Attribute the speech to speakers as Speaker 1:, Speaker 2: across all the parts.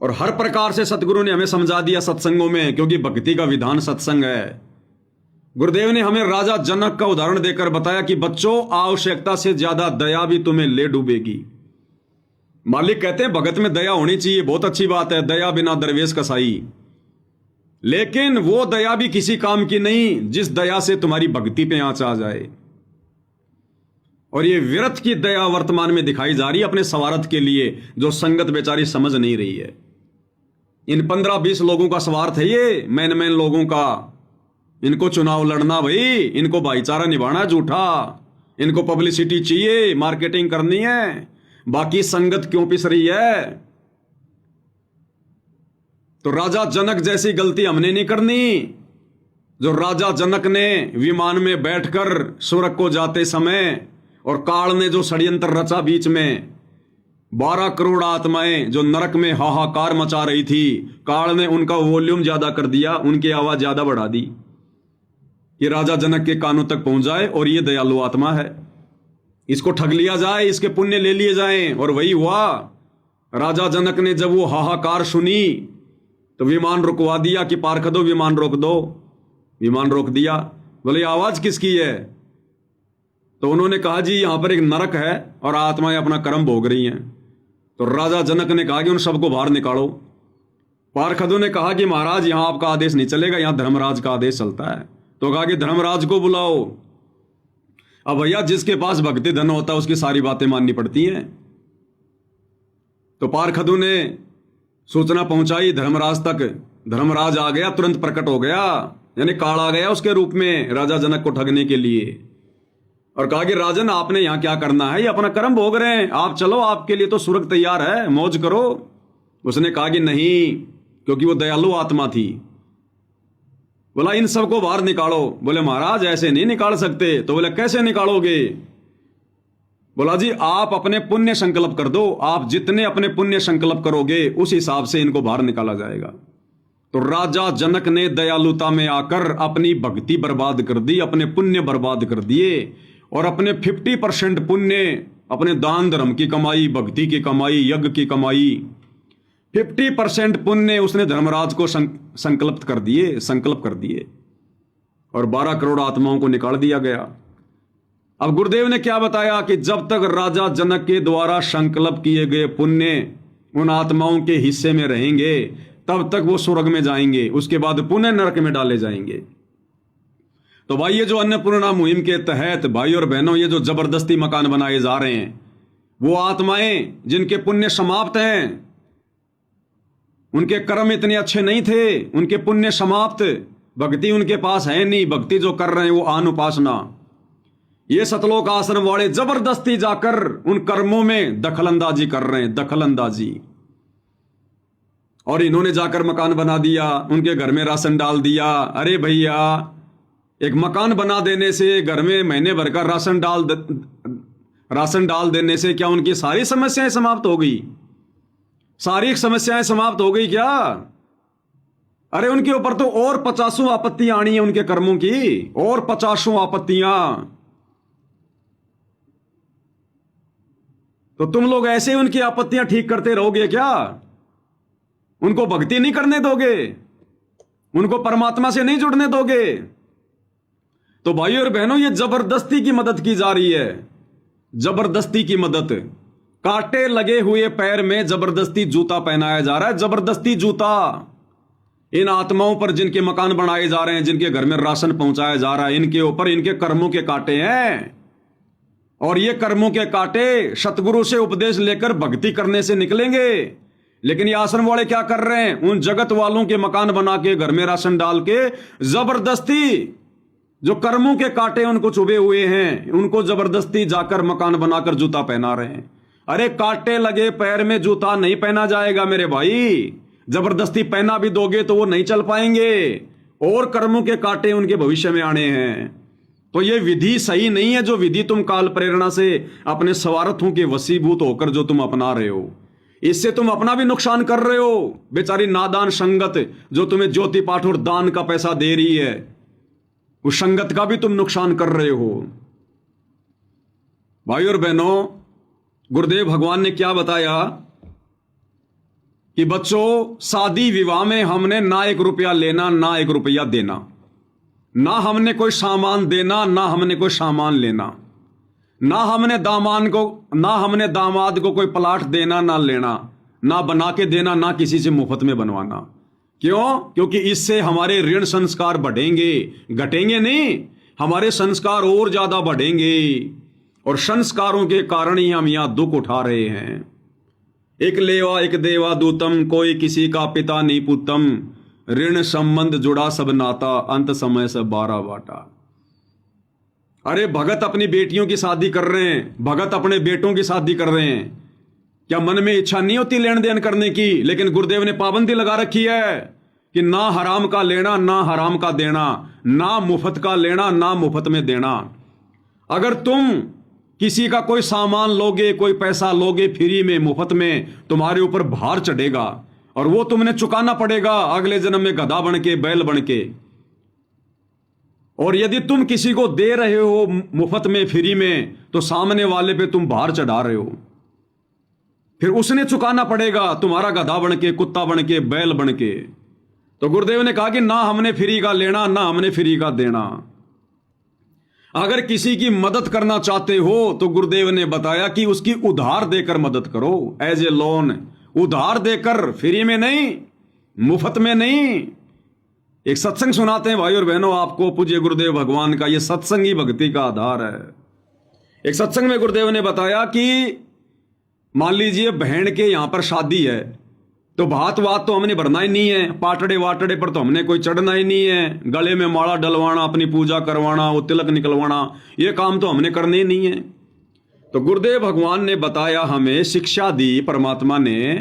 Speaker 1: और हर प्रकार से सतगुरु ने हमें समझा दिया सत्संगों में, क्योंकि भक्ति का विधान सत्संग है। गुरुदेव ने हमें राजा जनक का उदाहरण देकर बताया कि बच्चों, आवश्यकता से ज्यादा दया भी तुम्हें ले डूबेगी। मालिक कहते हैं भगत में दया होनी चाहिए, बहुत अच्छी बात है, दया बिना दरवेश कसाई। लेकिन वो दया भी किसी काम की नहीं जिस दया से तुम्हारी भक्ति पे आंच आ जाए। और ये विरत की दया वर्तमान में दिखाई जा रही है अपने स्वार्थ के लिए, जो संगत बेचारी समझ नहीं रही है। इन 15-20 लोगों का स्वार्थ है, ये मैन लोगों का। इनको चुनाव लड़ना भाई, इनको भाईचारा निभाना झूठा, इनको पब्लिसिटी चाहिए, मार्केटिंग करनी है, बाकी संगत क्यों पिस रही है। तो राजा जनक जैसी गलती हमने नहीं करनी। जो राजा जनक ने विमान में बैठकर स्वर्ग को जाते समय, और काल ने जो षड्यंत्र रचा बीच में, 12 करोड़ आत्माएं जो नरक में हाहाकार मचा रही थी, काल ने उनका वॉल्यूम ज्यादा कर दिया, उनकी आवाज ज्यादा बढ़ा दी कि राजा जनक के कानों तक पहुंच जाए। और ये दयालु आत्मा है, इसको ठग लिया जाए, इसके पुण्य ले लिए जाएं। और वही हुआ। राजा जनक ने जब वो हाहाकार सुनी तो विमान रुकवा दिया कि पार दो, विमान रोक दो। विमान रोक दिया। बोले आवाज किसकी है? तो उन्होंने कहा जी यहां पर एक नरक है और आत्माएं अपना कर्म भोग रही हैं। तो राजा जनक ने कहा कि उन सबको बाहर निकालो। पारखदों ने कहा कि महाराज यहां आपका आदेश नहीं चलेगा, यहां धर्मराज का आदेश चलता है। तो कहा कि धर्मराज को बुलाओ। अब भैया जिसके पास भक्ति धन होता है उसकी सारी बातें माननी पड़ती हैं। तो पारखदों ने सूचना पहुंचाई धर्मराज तक। धर्मराज आ गया, तुरंत प्रकट हो गया, यानी काल आ गया उसके रूप में राजा जनक को ठगने के लिए। और कहा कि राजन आपने यहां क्या करना है, ये अपना कर्म भोग रहे हैं, आप चलो, आपके लिए तो स्वर्ग तैयार है, मौज करो। उसने कहा कि नहीं, क्योंकि वो दयालु आत्मा थी। बोला इन सबको बाहर निकालो। बोले महाराज ऐसे नहीं निकाल सकते। तो बोले कैसे निकालोगे? बोला जी आप अपने पुण्य संकल्प कर दो, आप जितने अपने पुण्य संकल्प करोगे उस हिसाब से इनको बाहर निकाला जाएगा। तो राजा जनक ने दयालुता में आकर अपनी भक्ति बर्बाद कर दी, अपने पुण्य बर्बाद कर दिए, और अपने 50% पुण्य, अपने दान धर्म की कमाई, भक्ति की कमाई, यज्ञ की कमाई, 50% पुण्य उसने धर्मराज को संकल्प कर दिए, और 12 करोड़ आत्माओं को निकाल दिया गया। अब गुरुदेव ने क्या बताया कि जब तक राजा जनक के द्वारा संकल्प किए गए पुण्य उन आत्माओं के हिस्से में रहेंगे तब तक वो स्वर्ग में जाएंगे, उसके बाद पुनः नरक में डाले जाएंगे। तो भाई ये जो अन्नपूर्णा मुहिम के तहत भाई और बहनों ये जो जबरदस्ती मकान बनाए जा रहे हैं, वो आत्माएं जिनके पुण्य समाप्त हैं, उनके कर्म इतने अच्छे नहीं थे, उनके पुण्य समाप्त, भक्ति उनके पास है नहीं, भक्ति जो कर रहे हैं वो अनुपासना, ये सतलोक आश्रम वाले जबरदस्ती जाकर उन कर्मों में दखलंदाजी कर रहे हैं, दखलंदाजी। और इन्होंने जाकर मकान बना दिया, उनके घर में राशन डाल दिया। अरे भैया एक मकान बना देने से, घर में महीने भर का राशन डाल देने से क्या उनकी सारी समस्याएं समाप्त हो गई? सारी समस्याएं समाप्त हो गई क्या? अरे उनके ऊपर तो और 50 आपत्तियां आनी है उनके कर्मों की, और 50 आपत्तियां। तो तुम लोग ऐसे उनकी आपत्तियां ठीक करते रहोगे क्या? उनको भक्ति नहीं करने दोगे? उनको परमात्मा से नहीं जुड़ने दोगे? तो भाइयों और बहनों ये जबरदस्ती की मदद की जा रही है, जबरदस्ती की मदद। कांटे लगे हुए पैर में जबरदस्ती जूता पहनाया जा रहा है, जबरदस्ती जूता इन आत्माओं पर जिनके मकान बनाए जा रहे हैं, जिनके घर में राशन पहुंचाया जा रहा है, इनके ऊपर इनके कर्मों के कांटे हैं। और ये कर्मों के कांटे सतगुरु से उपदेश लेकर भक्ति करने से निकलेंगे। लेकिन ये आश्रम वाले क्या कर रहे हैं? उन जगत वालों के मकान बना के, घर में राशन डाल के, जबरदस्ती जो कर्मों के कांटे उनको चुभे हुए हैं, उनको जबरदस्ती जाकर मकान बनाकर जूता पहना रहे हैं। अरे कांटे लगे पैर में जूता नहीं पहना जाएगा मेरे भाई, जबरदस्ती पहना भी दोगे तो वो नहीं चल पाएंगे, और कर्मों के कांटे उनके भविष्य में आने हैं। तो ये विधि सही नहीं है, जो विधि तुम काल प्रेरणा से अपने स्वार्थों के वशीभूत होकर जो तुम अपना रहे हो, इससे तुम अपना भी नुकसान कर रहे हो। बेचारी नादान संगत जो तुम्हें ज्योति पाठ और दान का पैसा दे रही है, उस संगत का भी तुम नुकसान कर रहे हो। भाई और बहनों, गुरुदेव भगवान ने क्या बताया? कि बच्चों, शादी विवाह में हमने ना 1 रुपया लेना ना 1 रुपया देना, ना हमने कोई सामान देना ना हमने कोई सामान लेना, ना हमने दामाद को कोई प्लाट देना ना लेना, ना बना के देना, ना किसी से मुफ्त में बनवाना। क्यों? क्योंकि इससे हमारे ऋण संस्कार बढ़ेंगे, घटेंगे नहीं, हमारे संस्कार और ज्यादा बढ़ेंगे। और संस्कारों के कारण ही हम यहां दुख उठा रहे हैं। एक लेवा एक देवा दूतम, कोई किसी का पिता नहीं पुतम, ऋण संबंध जुड़ा सब नाता, अंत समय से 12 बाटा। अरे भगत अपनी बेटियों की शादी कर रहे हैं, भगत अपने बेटों की शादी कर रहे हैं, क्या मन में इच्छा नहीं होती लेन देन करने की? लेकिन गुरुदेव ने पाबंदी लगा रखी है कि ना हराम का लेना ना हराम का देना, ना मुफ्त का लेना ना मुफ्त में देना। अगर तुम किसी का कोई सामान लोगे, कोई पैसा लोगे फ्री में मुफ्त में, तुम्हारे ऊपर भार चढ़ेगा और वो तुमने चुकाना पड़ेगा अगले जन्म में, गधा बन के, बैल बन के। और यदि तुम किसी को दे रहे हो मुफ्त में, फ्री में, तो सामने वाले पे तुम भार चढ़ा रहे हो, फिर उसने चुकाना पड़ेगा, तुम्हारा गधा बन के, कुत्ता बन के, बैल बन के। तो गुरुदेव ने कहा कि ना हमने फ्री का लेना ना हमने फ्री का देना। अगर किसी की मदद करना चाहते हो तो गुरुदेव ने बताया कि उसकी उधार देकर मदद करो, एज ए लोन, उधार देकर, फ्री में नहीं, मुफ्त में नहीं। एक सत्संग सुनाते हैं भाई और बहनों आपको, पूज्य गुरुदेव भगवान का। यह सत्संग ही भक्ति का आधार है। एक सत्संग में गुरुदेव ने बताया कि मान लीजिए बहन के यहां पर शादी है, तो भात वात तो हमने भरना ही नहीं है, पाटड़े वाटड़े पर तो हमने कोई चढ़ना ही नहीं है, गले में माला डलवाना, अपनी पूजा करवाना, वो तिलक निकलवाना, ये काम तो हमने करने ही नहीं है। तो गुरुदेव भगवान ने बताया, हमें शिक्षा दी परमात्मा ने,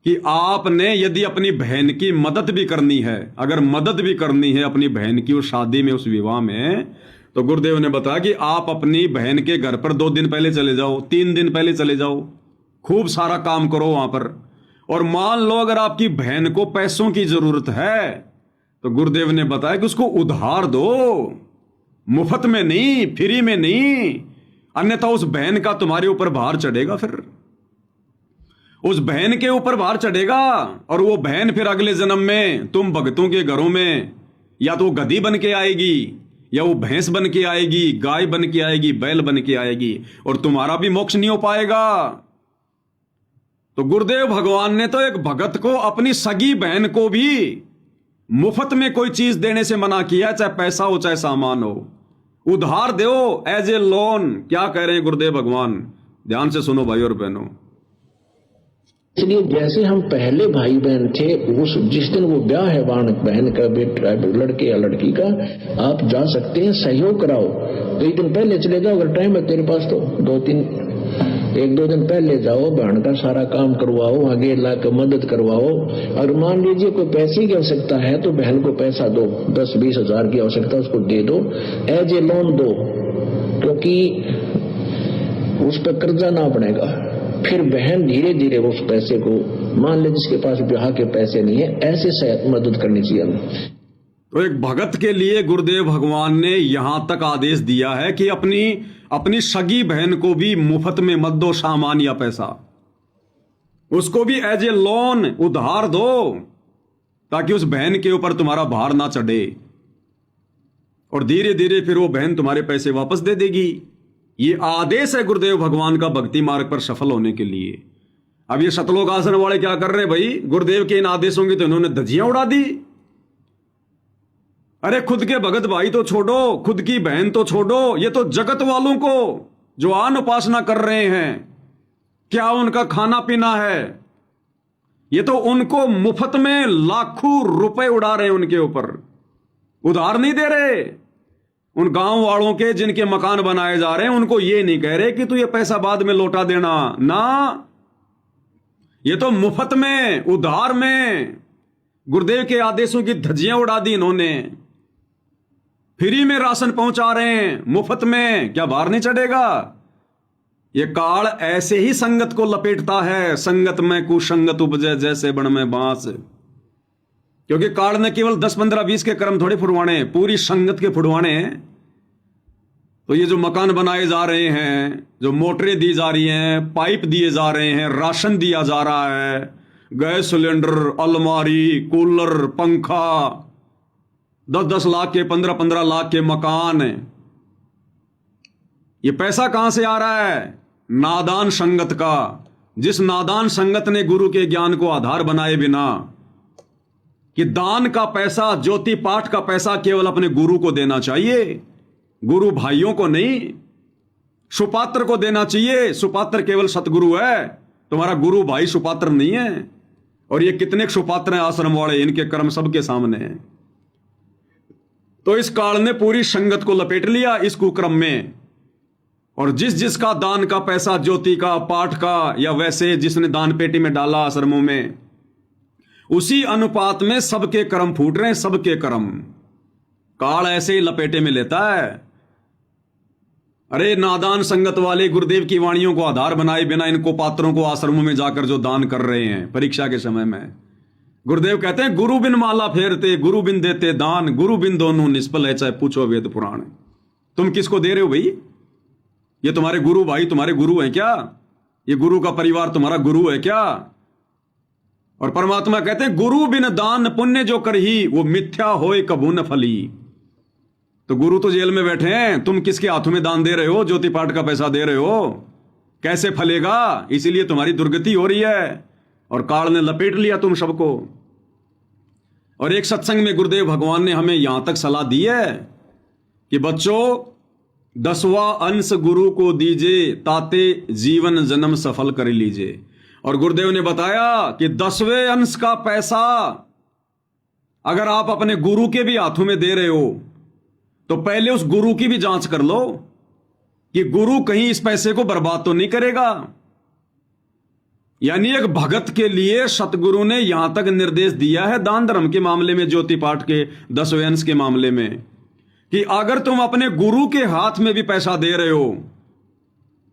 Speaker 1: कि आपने यदि अपनी बहन की मदद भी करनी है, अगर मदद भी करनी है अपनी बहन की उस शादी में, उस विवाह में, तो गुरुदेव ने बताया कि आप अपनी बहन के घर पर 2 दिन पहले चले जाओ, 3 दिन पहले चले जाओ, खूब सारा काम करो वहां पर। और मान लो अगर आपकी बहन को पैसों की जरूरत है तो गुरुदेव ने बताया कि उसको उधार दो, मुफ्त में नहीं, फ्री में नहीं, अन्यथा उस बहन का तुम्हारे ऊपर भार चढ़ेगा, फिर उस बहन के ऊपर भार चढ़ेगा। और वो बहन फिर अगले जन्म में तुम भक्तों के घरों में या तो गधी बन के आएगी, या वो भैंस बन के आएगी, गाय बन के आएगी, बैल बन के आएगी, और तुम्हारा भी मोक्ष नहीं हो पाएगा। तो गुरुदेव भगवान ने तो एक भगत को, अपनी सगी बहन को भी मुफ्त में कोई चीज देने से मना किया, चाहे पैसा हो चाहे सामान हो, उधार दो, एज ए लोन। क्या कह रहे हैं गुरुदेव भगवान? ध्यान से सुनो भाई और बहनों।
Speaker 2: इसलिए जैसे हम पहले भाई बहन थे, उस जिस दिन वो ब्याह है बहन का, बेटा लड़के या लड़की का, आप जा सकते हैं, सहयोग कराओ। तो 1 दिन पहले चले जाओ, अगर टाइम है तेरे पास तो 1-2 दिन पहले जाओ, बहन का सारा काम करवाओ, आगे लाकर मदद करवाओ। और मान लीजिए कोई पैसे की आवश्यकता है तो बहन को पैसा दो, 10-20 हजार की आवश्यकता उसको दे दो, एज ए लोन दो, क्योंकि उस पर कर्जा ना बनेगा। फिर बहन धीरे धीरे उस पैसे को, मान ले जिसके पास ब्याह के पैसे नहीं है, ऐसे मदद करनी चाहिए हमें।
Speaker 1: तो एक भगत के लिए गुरुदेव भगवान ने यहां तक आदेश दिया है कि अपनी सगी बहन को भी मुफ्त में मत दो सामान या पैसा, उसको भी एज ए लोन, उधार दो, ताकि उस बहन के ऊपर तुम्हारा भार ना चढ़े। और धीरे धीरे फिर वो बहन तुम्हारे पैसे वापस दे देगी। ये आदेश है गुरुदेव भगवान का भक्ति मार्ग पर सफल होने के लिए। अब ये सतलोक आश्रम वाले क्या कर रहे हैं भाई? गुरुदेव के इन आदेशों की तो इन्होंने धज्जियां उड़ा दी। अरे खुद के भगत भाई तो छोड़ो, खुद की बहन तो छोड़ो, ये तो जगत वालों को जो आन उपासना कर रहे हैं, क्या उनका खाना पीना है, ये तो उनको मुफ्त में लाखों रुपए उड़ा रहे हैं, उनके ऊपर उधार नहीं दे रहे। उन गांव वालों के जिनके मकान बनाए जा रहे हैं, उनको ये नहीं कह रहे कि तू ये पैसा बाद में लौटा देना, ना, ये तो मुफ्त में, उधार में गुरुदेव के आदेशों की धज्जियां उड़ा दी इन्होंने। फ्री में राशन पहुंचा रहे हैं, मुफ्त में, क्या भार नहीं चढ़ेगा? ये काल ऐसे ही संगत को लपेटता है, संगत में कुसंगत उपजे जैसे बन में बांस। क्योंकि काल ने केवल 10, 15, 20 के कर्म थोड़े फुड़वाने, पूरी संगत के फुड़वाने हैं। तो ये जो मकान बनाए जा रहे हैं, जो मोटरें दी जा रही हैं, पाइप दिए जा रहे हैं, राशन दिया जा रहा है, गैस सिलेंडर, अलमारी, कूलर, पंखा, 10-10 लाख के, 15-15 लाख के मकान। ये पैसा कहां से आ रहा है? नादान संगत का। जिस नादान संगत ने गुरु के ज्ञान को आधार बनाए बिना कि दान का पैसा, ज्योति पाठ का पैसा केवल अपने गुरु को देना चाहिए, गुरु भाइयों को नहीं, सुपात्र को देना चाहिए। सुपात्र केवल सतगुरु है, तुम्हारा गुरु भाई सुपात्र नहीं है। और ये कितने सुपात्र हैं आश्रम वाले, इनके कर्म सबके सामने हैं। तो इस काल ने पूरी संगत को लपेट लिया इस कुक्रम में। और जिस जिसका दान का पैसा, ज्योति का, पाठ का, या वैसे जिसने दान पेटी में डाला आश्रमों में, उसी अनुपात में सबके कर्म फूट रहे हैं, सबके कर्म। काल ऐसे ही लपेटे में लेता है। अरे नादान संगत वाले गुरुदेव की वाणियों को आधार बनाए बिना इनको पात्रों को आश्रमों में जाकर जो दान कर रहे हैं परीक्षा के समय में, गुरुदेव कहते हैं गुरु बिन माला फेरते, गुरु बिन देते दान, गुरु बिन दोनों निष्फल है, चाहे पूछो वेद पुराण। तुम किसको दे रहे हो भाई? ये तुम्हारे गुरु भाई तुम्हारे गुरु हैं क्या? ये गुरु का परिवार तुम्हारा गुरु है क्या? और परमात्मा कहते हैं गुरु बिन दान पुण्य जो करही, वो मिथ्या होए कबू न फली। तो गुरु तो जेल में बैठे हैं, तुम किसके हाथों में दान दे रहे हो, ज्योति पाठ का पैसा दे रहे हो? कैसे फलेगा? इसीलिए तुम्हारी दुर्गति हो रही है। और काल ने लपेट लिया तुम सबको। और एक सत्संग में गुरुदेव भगवान ने हमें यहां तक सलाह दी है कि बच्चों, 10वां अंश गुरु को दीजिए, ताते जीवन जन्म सफल कर लीजिए। और गुरुदेव ने बताया कि 10वें अंश का पैसा अगर आप अपने गुरु के भी हाथों में दे रहे हो तो पहले उस गुरु की भी जांच कर लो कि गुरु कहीं इस पैसे को बर्बाद तो नहीं करेगा। यानी एक भगत के लिए सतगुरु ने यहां तक निर्देश दिया है दान धर्म के मामले में, ज्योति पाठ के 10वें अंश के मामले में, कि अगर तुम अपने गुरु के हाथ में भी पैसा दे रहे हो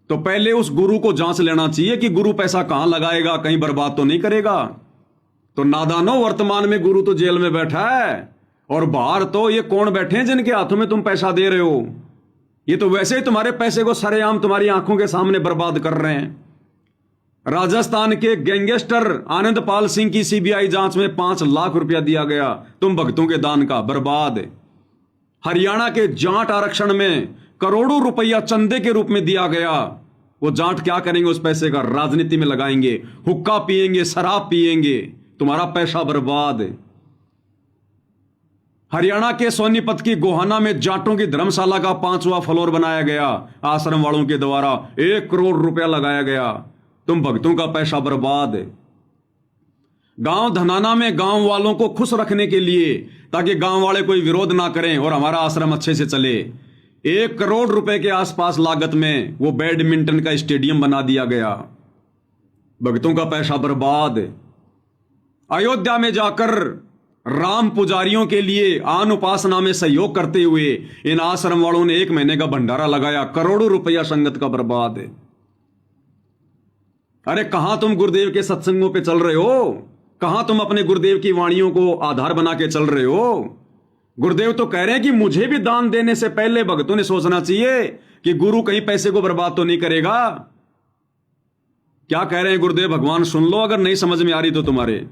Speaker 1: तो पहले उस गुरु को जांच लेना चाहिए कि गुरु पैसा कहां लगाएगा, कहीं बर्बाद तो नहीं करेगा। तो नादानो, वर्तमान में गुरु तो जेल में बैठा है और बाहर तो ये कौन बैठे हैं जिनके हाथों में तुम पैसा दे रहे हो? ये तो वैसे ही तुम्हारे पैसे को सरेआम तुम्हारी आंखों के सामने बर्बाद कर रहे हैं। राजस्थान के गैंगस्टर आनंदपाल सिंह की सीबीआई जांच में 5 लाख रुपया दिया गया तुम भक्तों के दान का, बर्बाद। हरियाणा के जाट आरक्षण में करोड़ों रुपया चंदे के रूप में दिया गया। वो जाट क्या करेंगे उस पैसे का? राजनीति में लगाएंगे, हुक्का पिएंगे, शराब पिएंगे, तुम्हारा पैसा बर्बाद। हरियाणा के सोनीपत की गोहाना में जाटों की धर्मशाला का 5वां फ्लोर बनाया गया आश्रम वालों के द्वारा, 1 करोड़ रुपया लगाया गया, तुम भक्तों का पैसा बर्बाद। गांव धनाना में गांव वालों को खुश रखने के लिए, ताकि गांव वाले कोई विरोध ना करें और हमारा आश्रम अच्छे से चले, 1 करोड़ रुपए के आसपास लागत में वो बैडमिंटन का स्टेडियम बना दिया गया, भक्तों का पैसा बर्बाद। अयोध्या में जाकर राम पुजारियों के लिए आन उपासना में सहयोग करते हुए इन आश्रम वालों ने 1 महीने का भंडारा लगाया, करोड़ों रुपया संगत का बर्बाद है। अरे कहां तुम गुरुदेव के सत्संगों पे चल रहे हो? कहां तुम अपने गुरुदेव की वाणियों को आधार बना के चल रहे हो? गुरुदेव तो कह रहे हैं कि मुझे भी दान देने से पहले भक्तों ने सोचना चाहिए कि गुरु कहीं पैसे को बर्बाद तो नहीं करेगा। क्या कह रहे हैं गुरुदेव भगवान? सुन लो, अगर नहीं समझ में आ रही तो तुम्हारे।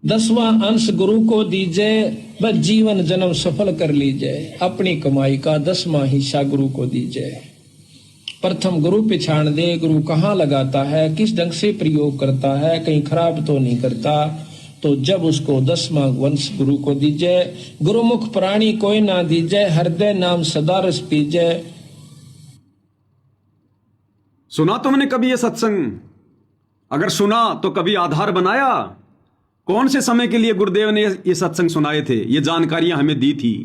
Speaker 2: 10वां अंश गुरु को दीजिए, बस जीवन जन्म सफल कर लीजिए। अपनी कमाई का 10वां हिस्सा गुरु को दीजिए। प्रथम गुरु पहचान दे, गुरु कहाँ लगाता है, किस ढंग से प्रयोग करता है, कहीं खराब तो नहीं करता। तो जब उसको 10वां वंश गुरु को दीजिए। गुरुमुख प्राणी कोई ना दीजिए, हृदय नाम सदा रस पीजिए।
Speaker 1: सुना तुमने कभी ये सत्संग? अगर सुना तो कभी आधार बनाया? कौन से समय के लिए गुरुदेव ने ये सत्संग सुनाए थे? ये जानकारियां हमें दी थी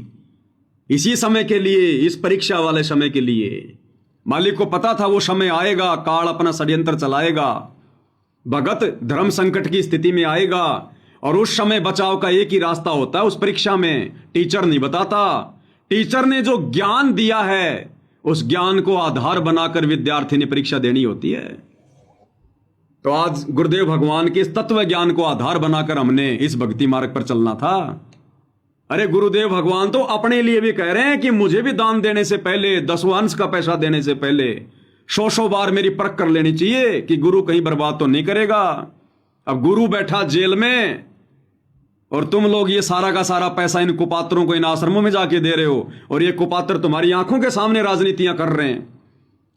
Speaker 1: इसी समय के लिए, इस परीक्षा वाले समय के लिए। मालिक को पता था वो समय आएगा, काल अपना षड्यंत्र चलाएगा, भगत धर्म संकट की स्थिति में आएगा, और उस समय बचाव का एक ही रास्ता होता है उस परीक्षा में। टीचर नहीं बताता, टीचर ने जो ज्ञान दिया है उस ज्ञान को आधार बनाकर विद्यार्थी ने परीक्षा देनी होती है। तो आज गुरुदेव भगवान के इस तत्व ज्ञान को आधार बनाकर हमने इस भक्ति मार्ग पर चलना था। अरे गुरुदेव भगवान तो अपने लिए भी कह रहे हैं कि मुझे भी दान देने से पहले, 10वां अंश का पैसा देने से पहले 100 बार मेरी परख कर लेनी चाहिए कि गुरु कहीं बर्बाद तो नहीं करेगा। अब गुरु बैठा जेल में और तुम लोग ये सारा का सारा पैसा इन कुपात्रों को इन आश्रमों में जाके दे रहे हो, और ये कुपात्र तुम्हारी आंखों के सामने राजनीतियां कर रहे हैं,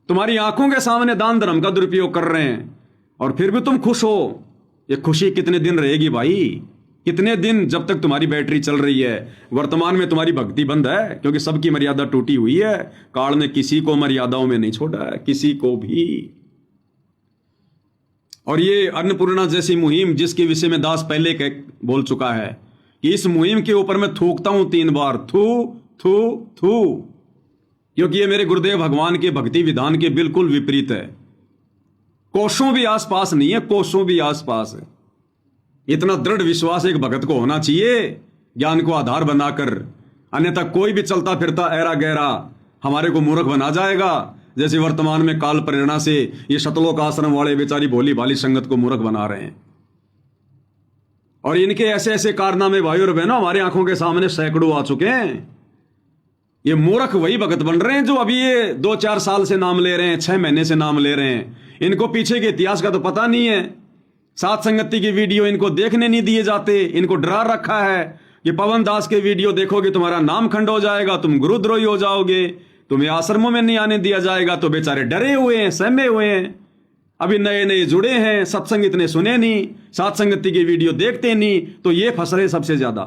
Speaker 1: तुम्हारी आंखों के सामने दान धर्म का दुरुपयोग कर रहे हैं, और फिर भी तुम खुश हो। ये खुशी कितने दिन रहेगी भाई? कितने दिन? जब तक तुम्हारी बैटरी चल रही है। वर्तमान में तुम्हारी भक्ति बंद है, क्योंकि सबकी मर्यादा टूटी हुई है। काल ने किसी को मर्यादाओं में नहीं छोड़ा है, किसी को भी। और ये अन्नपूर्णा जैसी मुहिम, जिसके विषय में दास पहले बोल चुका है कि इस मुहिम के ऊपर मैं थूकता हूं 3 बार, थू थू थू, क्योंकि ये मेरे गुरुदेव भगवान के भक्ति विधान के बिल्कुल विपरीत है। कोसों भी आसपास नहीं है, कोसों भी आसपास है। इतना दृढ़ विश्वास एक भगत को होना चाहिए, ज्ञान को आधार बनाकर, अन्यथा कोई भी चलता फिरता ऐरा गहरा हमारे को मूर्ख बना जाएगा। जैसे वर्तमान में काल प्रेरणा से ये शतलोक आश्रम वाले बेचारी भोली भाली संगत को मूर्ख बना रहे हैं। और इनके ऐसे ऐसे कारनामे भाई और बहनों हमारी आंखों के सामने सैकड़ों आ चुके हैं। ये मूर्ख वही भगत बन रहे हैं जो अभी ये 2-4 साल से नाम ले रहे हैं, 6 महीने से नाम ले रहे हैं। इनको पीछे के इतिहास का तो पता नहीं है। सात संगति की वीडियो इनको देखने नहीं दिए जाते। इनको डरा रखा है कि पवन दास के वीडियो देखोगे तुम्हारा नाम खंड हो जाएगा, तुम गुरुद्रोही हो जाओगे, तुम्हें आश्रमों में नहीं आने दिया जाएगा। तो बेचारे डरे हुए हैं, सहमे हुए हैं, अभी नए नए जुड़े हैं, सत्संग इतने सुने नहीं, सात संगति की वीडियो देखते नहीं, तो ये फंस रहे सबसे ज्यादा।